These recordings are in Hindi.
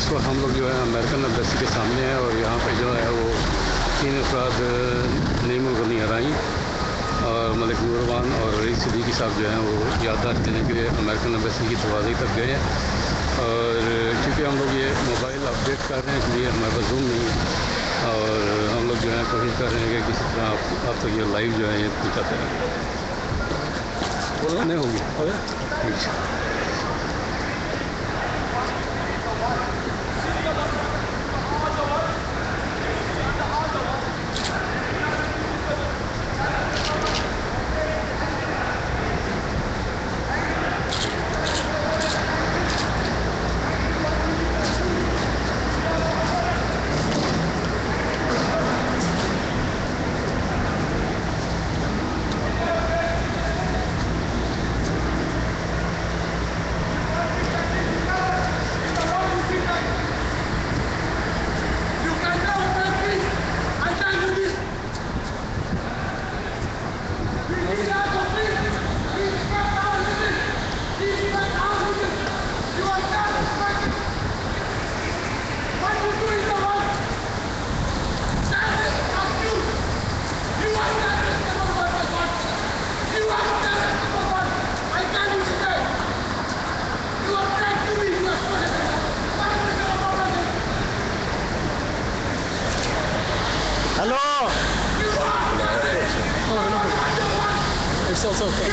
इस वक्त हम लोग जो है अमेरिकन एम्बेसी के सामने हैं और यहाँ पे जो है वो 3 अफराद नीमू गनी हराई और मलिक नूरवान और रईस सिद्दीकी साहब जो हैं वो याददाश्त देने के लिए अमेरिकन एम्बेसी की दरवाजे तक गए हैं। और चूँकि हम लोग ये मोबाइल अपडेट कर रहे हैं इसलिए हमारे पास जूम नहीं है और हम लोग जो है कोशिश कर रहे हैं कि किसी तरह आप तक ये लाइव जो है ये पहुँचाते रहें। बोलना नहीं होगी। Hello. It's also okay.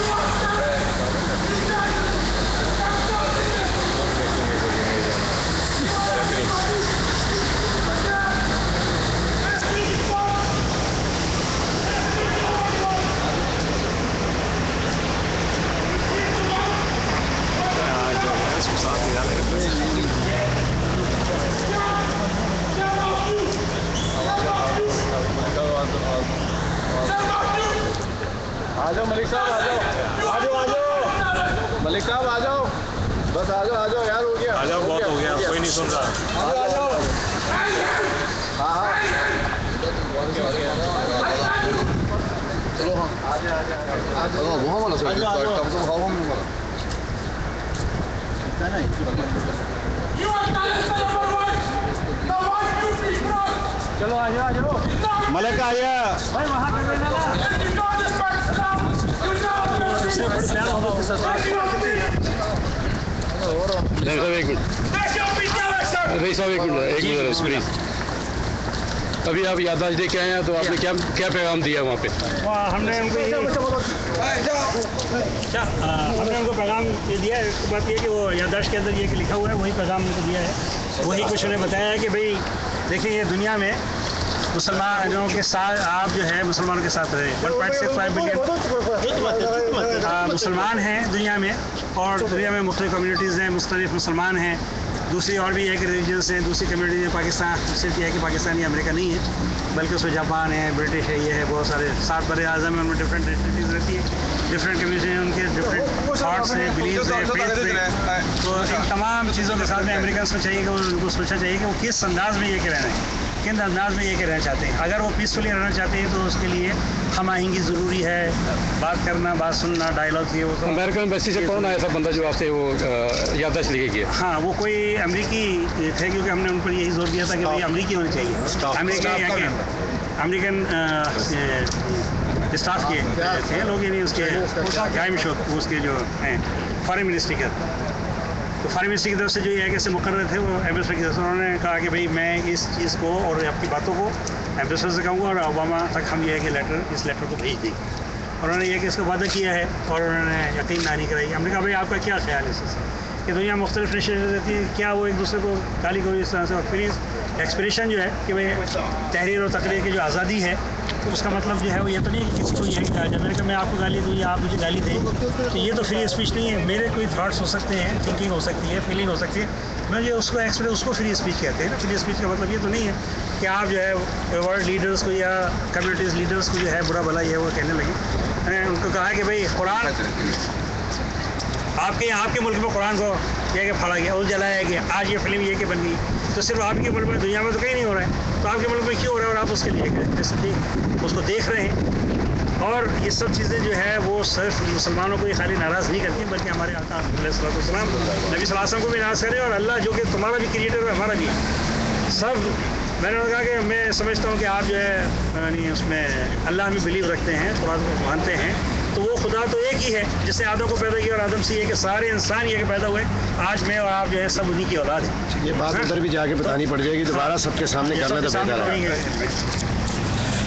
आ जाओ मलिक साहब, आ जाओ मलिक साहब, आ जाओ, बस आ जाओ यार, हो गया, आ जाओ, बहुत हो गया, कोई नहीं सुन रहा। आ जाओ। हाँ चलो वहाँ वाला सर, तब तो हवा में वाला चलो आ जाओ मलिक आ गया भाई, वहाँ कर लेना एक मिनट प्लीज। अभी आप याददाश्त दे के आए हैं तो आपने क्या पैगाम दिया वहाँ पे? हमने उनको पैगाम ये दिया है। एक बात ये कि वो याददाश्त के अंदर ये कि लिखा हुआ है, वही पैगाम उनको दिया है। वही कुछ उन्हें बताया है कि भाई देखिए, ये दुनिया में मुसलमानों के साथ आप जो है मुसलमानों के साथ रहे। 1.65 बिलियन मुसलमान हैं दुनिया में, और दुनिया में मुख्तलिफ कम्युनिटीज़ हैं, मुख्तलिफ मुसलमान हैं। दूसरी और भी एक रिलीजन्स हैं, दूसरी कम्युनिटी है। पाकिस्तान सिर्फ यह है कि पाकिस्तान या अमेरिका नहीं है, बल्कि उसमें जापान है, ब्रिटिश है, ये है, बहुत सारे 7 बड़े आज़म हैं, उनमें डिफरेंट एथनिटीज़ रहती है, डिफरेंट कम्युनिटी हैं, उनके डिफरेंट थॉट्स हैं, बिलीव्स हैं, फेथ हैं। तो इन तमाम चीज़ों के साथ में अमेरिकन को चाहिए कि उनको सोचना चाहिए कि वो किस अंदाज़ में ये कह रहे हैं, किन अंदाज में ये के रहना चाहते हैं। अगर वो पीसफुली रहना चाहते हैं तो उसके लिए हम आएंगी ज़रूरी है, बात करना, बात सुनना, डायलॉग ये वो। अमेरिकन एम्बेसी से कौन आया था बंदा जो आपसे वो याददाश्त लेके गया? हाँ, वो कोई अमेरिकी थे, क्योंकि हमने उन पर यही जोर दिया था कि भाई अमेरिकी होने चाहिए, अमेरिकन स्टाफ के थे लोग, यानी उसके प्राइम शो उसके जो हैं फॉरेन मिनिस्ट्री के। तो फॉरेन मिनिस्ट्री की तरफ से जो ये है कि मुकर्रर थे वो एम्बेसडर की तरफ से, उन्होंने कहा कि भाई मैं इस चीज़ को और आपकी बातों को एम्बेसडर से कहूँगा और ओबामा तक हम ये है कि इस लेटर को भेज देंगे। और उन्होंने ये कि इसका वादा किया है और उन्होंने यकीन दहानी कराई। हमने कहा भाई आपका क्या ख्याल है इससे कि दुनिया मुख्तलिफ नेशन रहती है, क्या वो एक दूसरे को गाली गलौज इस तरह से। और फिर इस एक्सप्रेशन जो है कि भाई तहरीर और तकरीर की जो आज़ादी है, तो उसका मतलब जो है वो ये तो नहीं कि किसी को ये है कि आज अमेरिका में आपको गाली दूँ या आप मुझे गाली दें, तो ये तो फ्री स्पीच नहीं है। मेरे कोई थाट्स हो सकते हैं, थिंकिंग हो सकती है, फीलिंग हो सकती है, मैं जो उसको फ्री स्पीच कहते हैं ना। फ्री स्पीच का मतलब ये तो नहीं है कि आप जो है वर्ल्ड लीडर्स को या कम्युनिटीज़ लीडर्स को जो है बुरा भला ये वो कहने लगे। मैंने उनको कहा कि भाई कुरान आपके मुल्क में कुरान को यह कि फाड़ा गया और जलाया गया, आज ये फिल्म ये कि बन गई, तो सिर्फ आपके मुल्क में, दुनिया में तो कहीं नहीं हो रहा है, तो आपके मुल्क में क्यों हो रहा है और आप उसके लिए उसको देख रहे हैं। और ये सब चीज़ें जो है वो सिर्फ मुसलमानों को ही खाली नाराज़ नहीं करती बल्कि हमारे आका अलैहिस्सलाम नबी सल्लल्लाहु अलैहि वसल्लम को भी नाराज़ करे। और अल्लाह जो कि तुम्हारा भी क्रिएटर है हमारा भी सब, मैंने कहा कि मैं समझता हूँ कि आप जो है यानी उसमें अल्लाह में बिलीव रखते हैं, कुरान को मानते हैं, तो वो खुदा तो एक ही है जिसने आदम को पैदा किया और आदम से ये कि सारे इंसान ये कि पैदा हुए। आज मैं और आप जो है सब उन्हीं की औलाद है। ये बात उधर भी जाके बतानी पड़ जाएगी दोबारा सबके सामने करना तो बेहतर है।